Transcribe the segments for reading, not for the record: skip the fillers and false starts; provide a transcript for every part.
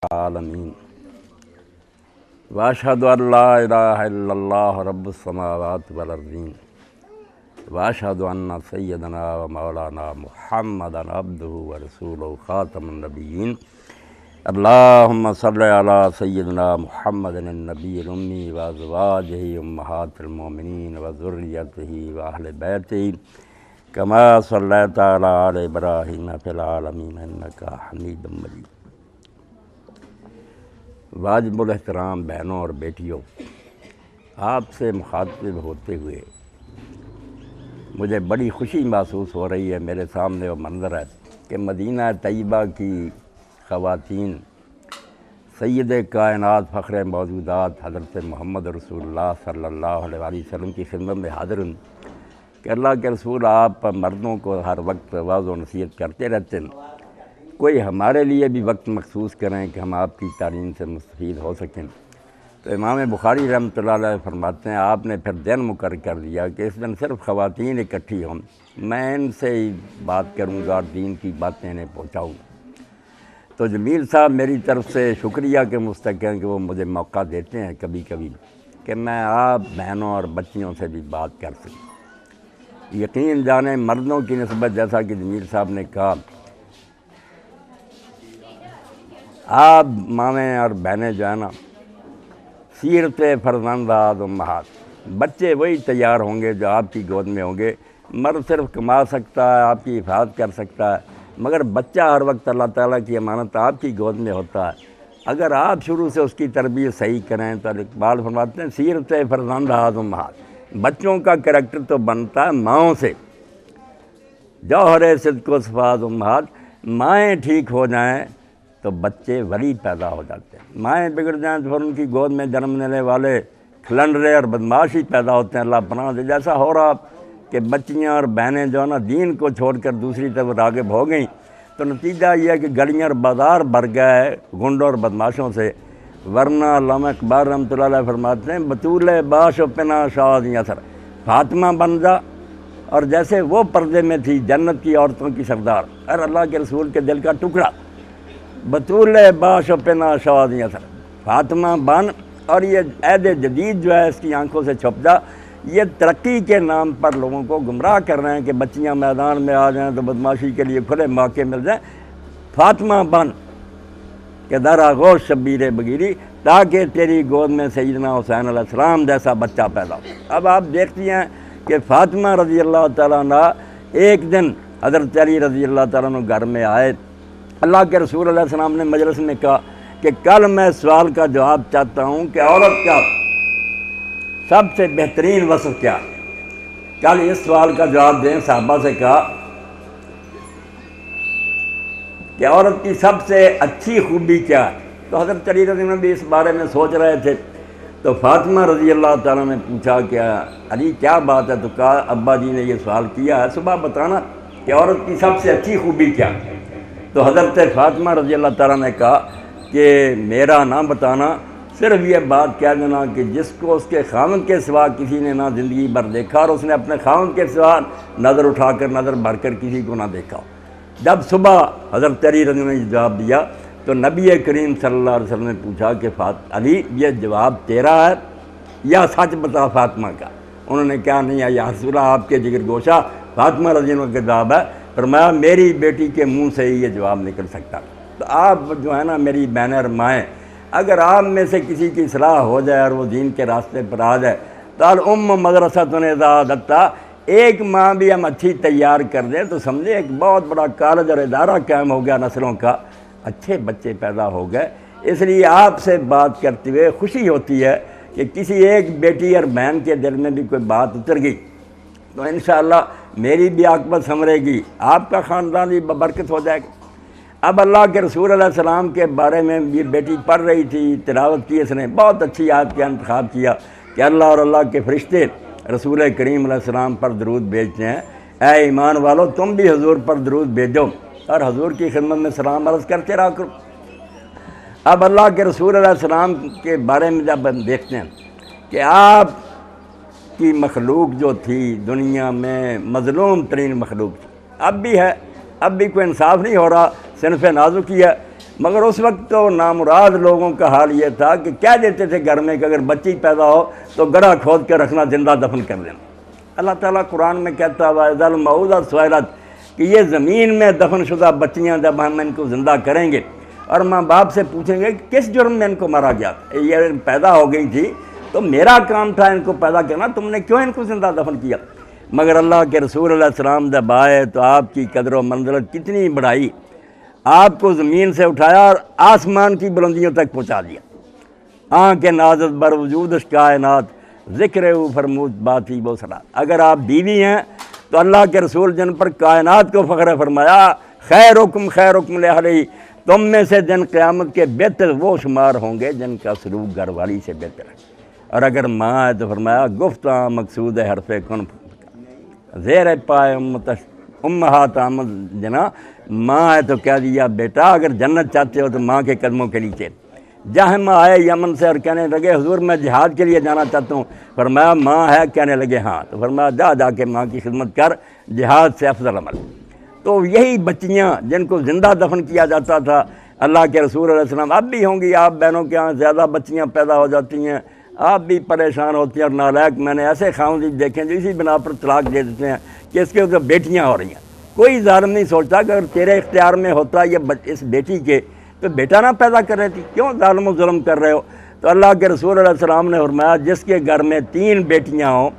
العالمین واشہد ان لا الہ الا اللہ رب السماوات والارضین واشہد ان سیدنا و مولانا محمدا عبدہ ورسولہ خاتم النبیین اللہم صلی علی سیدنا محمد النبی الامی وازواجہ امہات المومنین وذریتہ واہل بیتہ کما صلیت علی آل ابراہیم فی العالمین انکا حمید مجید۔ واجب الاحترام بہنوں اور بیٹیوں، آپ سے مخاطب ہوتے ہوئے مجھے بڑی خوشی محسوس ہو رہی ہے۔ میرے سامنے وہ منظر ہے کہ مدینہ طیبہ کی خواتین سید کائنات فخر موجودات حضرت محمد رسول اللہ صلی اللہ علیہ وسلم کی خدمت میں حاضر ہوں کہ اللہ کے رسول آپ مردوں کو ہر وقت واعظ و نصیحت کرتے رہتے ہیں، کوئی ہمارے لیے بھی وقت مخصوص کریں کہ ہم آپ کی تعلیم سے مستفید ہو سکیں۔ تو امام بخاری رحمۃ اللہ علیہ فرماتے ہیں آپ نے پھر دن مقرر کر دیا کہ اس دن صرف خواتین اکٹھی ہوں، میں ان سے ہی بات کروں گا اور دین کی باتیں انہیں پہنچاؤں گا۔ تو جمیل صاحب میری طرف سے شکریہ کے مستحق ہیں کہ وہ مجھے موقع دیتے ہیں کبھی کبھی کہ میں آپ بہنوں اور بچیوں سے بھی بات کر سکوں۔ یقین جانیں مردوں کی نسبت جیسا کہ جمیل صاحب نے کہا، آپ ماویں اور بہنیں جو ہیں نا، سیرت فرزندات امہات، بچے وہی تیار ہوں گے جو آپ کی گود میں ہوں گے۔ مرد صرف کما سکتا ہے، آپ کی حفاظت کر سکتا ہے، مگر بچہ ہر وقت اللہ تعالیٰ کی امانت آپ کی گود میں ہوتا ہے۔ اگر آپ شروع سے اس کی تربیت صحیح کریں تو اقبال فرماتے ہیں سیرت فرزندات امہات، بچوں کا کریکٹر تو بنتا ہے ماؤں سے۔ جوہر صدق و صفات امہات، مائیں ٹھیک ہو جائیں تو بچے ولی پیدا ہو جاتے ہیں، مائیں بگڑ جائیں تو پھر ان کی گود میں جنم لینے والے کھلنڈرے اور بدماشی پیدا ہوتے ہیں۔ اللہ پناہ دے جیسا ہو رہا کہ بچیاں اور بہنیں جو ہے نا دین کو چھوڑ کر دوسری طرف راغب ہو گئیں، تو نتیجہ یہ ہے کہ گلیاں اور بازار بھر گئے گنڈوں اور بدماشوں سے۔ ورنہ علامہ اقبال رحمۃ اللہ علیہ فرماتے ہیں بطول باش و پنا شادیاں سر، فاطمہ بن جا اور جیسے وہ پردے میں تھی جنت کی عورتوں کی سردار، اور اللہ کے رسول کے دل کا ٹکڑا، بطول باش و پنا شادیاں سر، فاطمہ بن اور یہ عہد جدید جو ہے اس کی آنکھوں سے چھپ جا۔ یہ ترقی کے نام پر لوگوں کو گمراہ کر رہے ہیں کہ بچیاں میدان میں آ جائیں تو بدماشی کے لیے کھلے موقع مل جائیں۔ فاطمہ بن کہ در آغوش شبیر بگیری، تاکہ تیری گود میں سیدنا حسین علیہ السلام جیسا بچہ پیدا ہو۔ اب آپ دیکھتی ہیں کہ فاطمہ رضی اللہ تعالیٰ عنہ ایک دن حضرت علی رضی اللہ تعالیٰ عنہ گھر میں آئے، اللہ کے رسول علیہ السلام نے مجلس میں کہا کہ کل میں سوال کا جواب چاہتا ہوں کہ عورت کا سب سے بہترین وصف کیا ہے؟ کل اس سوال کا جواب دیں۔ صحابہ سے کہا کہ عورت کی سب سے اچھی خوبی کیا ہے؟ تو حضرت علی رضی اللہ عنہ بھی اس بارے میں سوچ رہے تھے۔ تو فاطمہ رضی اللہ تعالیٰ نے پوچھا کہ علی کیا بات ہے؟ تو کہا ابا جی نے یہ سوال کیا ہے، صبح بتانا کہ عورت کی سب سے اچھی خوبی کیا ہے۔ تو حضرت فاطمہ رضی اللہ تعالیٰ نے کہا کہ میرا نہ بتانا، صرف یہ بات کہہ دینا کہ جس کو اس کے خاوند کے سوا کسی نے نہ زندگی بھر دیکھا اور اس نے اپنے خاوند کے سوا نظر اٹھا کر نظر بھر کر کسی کو نہ دیکھا۔ جب صبح حضرت علی رضی اللہ عنہ نے جواب دیا تو نبی کریم صلی اللہ علیہ وسلم نے پوچھا کہ علی یہ جواب تیرا ہے یا سچ بتا فاطمہ کا؟ انہوں نے کہا نہیں ہے یا رسول اللہ آپ کے جگر گوشہ فاطمہ رضی اللہ عنہ کا جواب ہے۔ فرمایا میری بیٹی کے منہ سے ہی یہ جواب نکل سکتا۔ تو آپ جو ہے نا میری بہنیں اور مائیں، اگر آپ میں سے کسی کی اصلاح ہو جائے اور وہ دین کے راستے پر آ جائے تو الام مدرسۃ اذا دتا، ایک ماں بھی ہم اچھی تیار کر دیں تو سمجھے ایک بہت بڑا کالج اور ادارہ قائم ہو گیا، نسلوں کا اچھے بچے پیدا ہو گئے۔ اس لیے آپ سے بات کرتے ہوئے خوشی ہوتی ہے کہ کسی ایک بیٹی اور بہن کے دل میں بھی کوئی بات اتر گئی تو انشاءاللہ میری بھی عاقبت سنورے گی، آپ کا خاندان بھی برکت ہو جائے گا۔ اب اللہ کے رسول علیہ السلام کے بارے میں یہ بیٹی پڑھ رہی تھی، تلاوت کی، اس نے بہت اچھی آیت کا انتخاب کیا کہ اللہ اور اللہ کے فرشتے رسول کریم علیہ السلام پر درود بھیجتے ہیں، اے ایمان والو تم بھی حضور پر درود بھیجو اور حضور کی خدمت میں سلام عرض کرتے رہا کرو۔ اب اللہ کے رسول علیہ السلام کے بارے میں جب ہم دیکھتے ہیں کہ آپ کی مخلوق جو تھی دنیا میں مظلوم ترین مخلوق تھی، اب بھی ہے، اب بھی کوئی انصاف نہیں ہو رہا، صنف نازکی ہے۔ مگر اس وقت تو نامراد لوگوں کا حال یہ تھا کہ کہہ دیتے تھے گھر میں کہ اگر بچی پیدا ہو تو گڑھا کھود کے رکھنا، زندہ دفن کر دینا۔ اللہ تعالیٰ قرآن میں کہتا ہوا اذا الموءودۃ سئلت کہ یہ زمین میں دفن شدہ بچیاں جب ہم ان کو زندہ کریں گے اور ماں باپ سے پوچھیں گے کہ کس جرم میں ان کو مارا گیا، یہ پیدا ہو گئی تھی تو میرا کام تھا ان کو پیدا کرنا، تم نے کیوں ان کو زندہ دفن کیا؟ مگر اللہ کے رسول علیہ السلام جب آئے تو آپ کی قدر و منزلت کتنی بڑھائی، آپ کو زمین سے اٹھایا اور آسمان کی بلندیوں تک پہنچا دیا۔ آنکھ نازت بر وجود کائنات ذکر او فرمود باتی بوسرا۔ اگر آپ بیوی ہیں تو اللہ کے رسول جن پر کائنات کو فخر فرمایا، خیرکم خیرکم لأہلہ، تم میں سے جن قیامت کے بہتر وہ شمار ہوں گے جن کا سلوک گھر والی سے بہتر ہے۔ اور اگر ماں ہے تو فرمایا گفتاں مقصود حرف کن زیر پائے امہات آمد جنا، ماں ہے تو کہہ دیا بیٹا اگر جنت چاہتے ہو تو ماں کے قدموں کے نیچے۔ جہم آئے یمن سے اور کہنے لگے حضور میں جہاد کے لیے جانا چاہتا ہوں، فرمایا ماں ہے، کہنے لگے ہاں، تو فرمایا جا کے ماں کی خدمت کر، جہاد سے افضل عمل۔ تو یہی بچیاں جن کو زندہ دفن کیا جاتا تھا، اللہ کے رسول علیہ السلام اب بھی ہوں گی آپ بہنوں کے ہاں زیادہ بچیاں پیدا ہو جاتی ہیں، آپ بھی پریشان ہوتی ہیں اور نالائق میں نے ایسے خاوند دیکھیں جو اسی بنا پر طلاق دے دیتے ہیں کہ اس کے اوپر بیٹیاں ہو رہی ہیں۔ کوئی ظالم نہیں سوچتا کہ اگر تیرے اختیار میں ہوتا یہ اس بیٹی کے تو بیٹا نہ پیدا کر رہی تھی، کیوں ظالم و ظلم کر رہے ہو؟ تو اللہ کے رسول علیہ السلام نے فرمایا جس کے گھر میں 3 بیٹیاں ہوں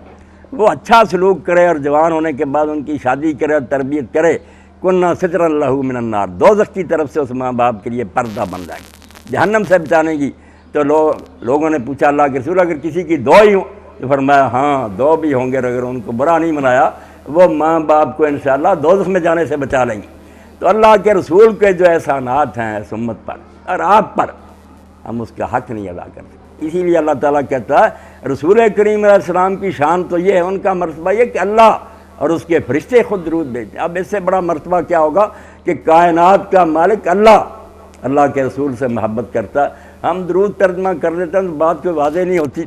وہ اچھا سلوک کرے اور جوان ہونے کے بعد ان کی شادی کرے اور تربیت کرے، کننا سترا لہ من النار، دوزخ کی طرف سے اس ماں باپ کے لیے پردہ بن جائے گی، جہنم سے بچانے کی۔ تو لوگوں نے پوچھا اللہ کے رسول اگر کسی کی 2 ہی ہوں؟ تو فرمایا ہاں 2 بھی ہوں گے، اگر ان کو برا نہیں منایا وہ ماں باپ کو انشاءاللہ دوزخ میں جانے سے بچا لیں گی۔ تو اللہ کے رسول کے جو احسانات ہیں اس امت پر اور آپ پر، ہم اس کا حق نہیں ادا کرتے۔ اسی لیے اللہ تعالیٰ کہتا ہے رسول کریم علیہ السلام کی شان تو یہ ہے، ان کا مرتبہ یہ کہ اللہ اور اس کے فرشتے خود درود بھیجتے ہیں۔ اب اس سے بڑا مرتبہ کیا ہوگا کہ کائنات کا مالک اللہ کے رسول سے محبت کرتا ہے۔ ہم درود ترجمہ کر لیتے ہیں تو بات کوئی واضح نہیں ہوتی۔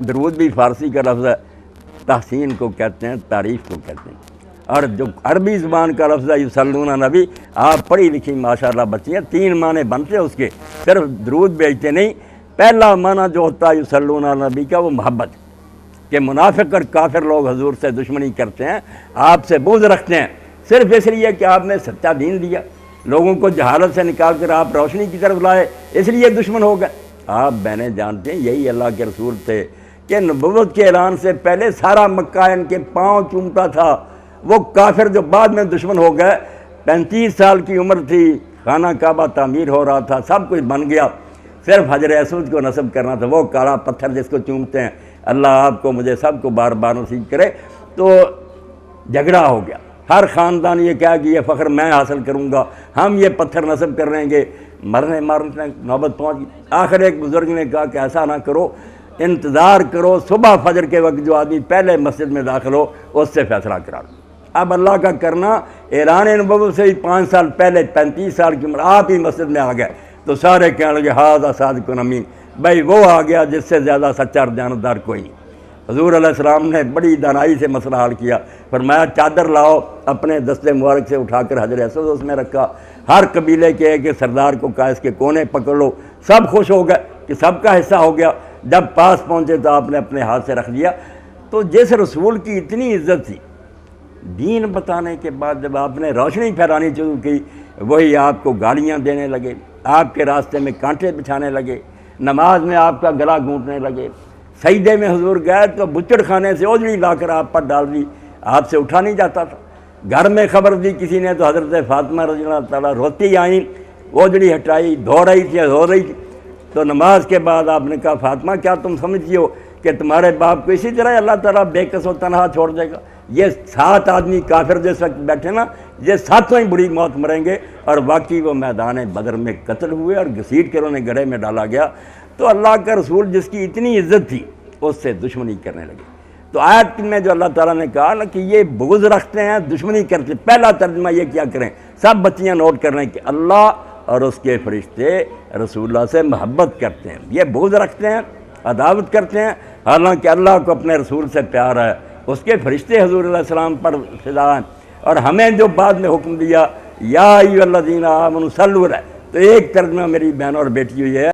درود بھی فارسی کا لفظ ہے، تحسین کو کہتے ہیں، تعریف کو کہتے ہیں، اور جو عربی زبان کا لفظ ہے یصلون نبی، آپ پڑھی لکھی ماشاءاللہ بچی ہیں، 3 معنی بنتے ہیں اس کے، صرف درود بھیجتے نہیں۔ پہلا معنی جو ہوتا ہے یصلون نبی کا وہ محبت، کہ منافق اور کافر لوگ حضور سے دشمنی کرتے ہیں، آپ سے بغض رکھتے ہیں، صرف اس لیے کہ آپ نے سچا دین دیا، لوگوں کو جہالت سے نکال کر آپ روشنی کی طرف لائے، اس لیے دشمن ہو گئے۔ آپ بہنیں جانتے ہیں یہی اللہ کے رسول تھے کہ نبوت کے اعلان سے پہلے سارا مکہ ان کے پاؤں چومتا تھا۔ وہ کافر جو بعد میں دشمن ہو گئے، 35 سال کی عمر تھی، خانہ کعبہ تعمیر ہو رہا تھا، سب کچھ بن گیا، صرف حجر اسود کو نصب کرنا تھا، وہ کالا پتھر جس کو چومتے ہیں۔ اللہ آپ کو مجھے سب کو بار بار نصیب کرے۔ تو جھگڑا ہو گیا، ہر خاندان یہ کہا کہ یہ فخر میں حاصل کروں گا، ہم یہ پتھر نصب کر لیں گے، مرنے نوبت پہنچ گئی۔ آخر ایک بزرگ نے کہا کہ ایسا نہ کرو، انتظار کرو، صبح فجر کے وقت جو آدمی پہلے مسجد میں داخل ہو اس سے فیصلہ کرا لو۔ اب اللہ کا کرنا، اعلان نبوت سے ہی 5 سال پہلے 35 سال کی عمر آپ ہی مسجد میں آ گئے تو سارے کہنے لگے ھذا صادق امین، بھائی وہ آ گیا جس سے زیادہ سچا اور دیانتدار کوئی نہیں۔ حضور علیہ السلام نے بڑی دانائی سے مسئلہ حل کیا، فرمایا چادر لاؤ، اپنے دستے مبارک سے اٹھا کر حجر اسود اس میں رکھا، ہر قبیلے کے ایک سردار کو کہا اس کے کونے پکڑ لو، سب خوش ہو گئے کہ سب کا حصہ ہو گیا۔ جب پاس پہنچے تو آپ نے اپنے ہاتھ سے رکھ دیا۔ تو جس رسول کی اتنی عزت تھی، دین بتانے کے بعد جب آپ نے روشنی پھیلانی شروع کی، وہی آپ کو گالیاں دینے لگے، آپ کے راستے میں کانٹے بچھانے لگے، نماز میں آپ کا گلا گھونٹنے لگے، سجدے میں حضور گئے تو بچڑ خانے سے اوجڑی لا کر آپ پر ڈال دی، آپ سے اٹھا نہیں جاتا تھا۔ گھر میں خبر دی کسی نے تو حضرت فاطمہ رضی اللہ تعالیٰ روتی آئیں، اوجڑی ہٹائی، دھو رہی تھی، تو نماز کے بعد آپ نے کہا فاطمہ کیا تم سمجھتی ہو کہ تمہارے باپ کو اسی طرح اللہ تعالیٰ بے کس و تنہا چھوڑ دے گا؟ یہ 7 آدمی کافر جس وقت بیٹھے نا، یہ 7 ہی بری موت مریں گے، اور واقعی وہ میدان بدر میں قتل ہوئے اور گھسیٹ کر انہیں گڑھے میں ڈالا گیا۔ تو اللہ کا رسول جس کی اتنی عزت تھی اس سے دشمنی کرنے لگے۔ تو آیت میں جو اللہ تعالیٰ نے کہا نا کہ یہ بغض رکھتے ہیں، دشمنی کرتے ہیں، پہلا ترجمہ یہ کیا کریں، سب بچیاں نوٹ کر لیں کہ اللہ اور اس کے فرشتے رسول اللہ سے محبت کرتے ہیں، یہ بغض رکھتے ہیں، عداوت کرتے ہیں، حالانکہ اللہ کو اپنے رسول سے پیار ہے، اس کے فرشتے حضور علیہ السلام پر فدا ہیں، اور ہمیں جو بعد میں حکم دیا یا ایھا الذین آمنوا صلوا علیہ، تو ایک ترجمہ میری بہن اور بیٹی ہوئی ہے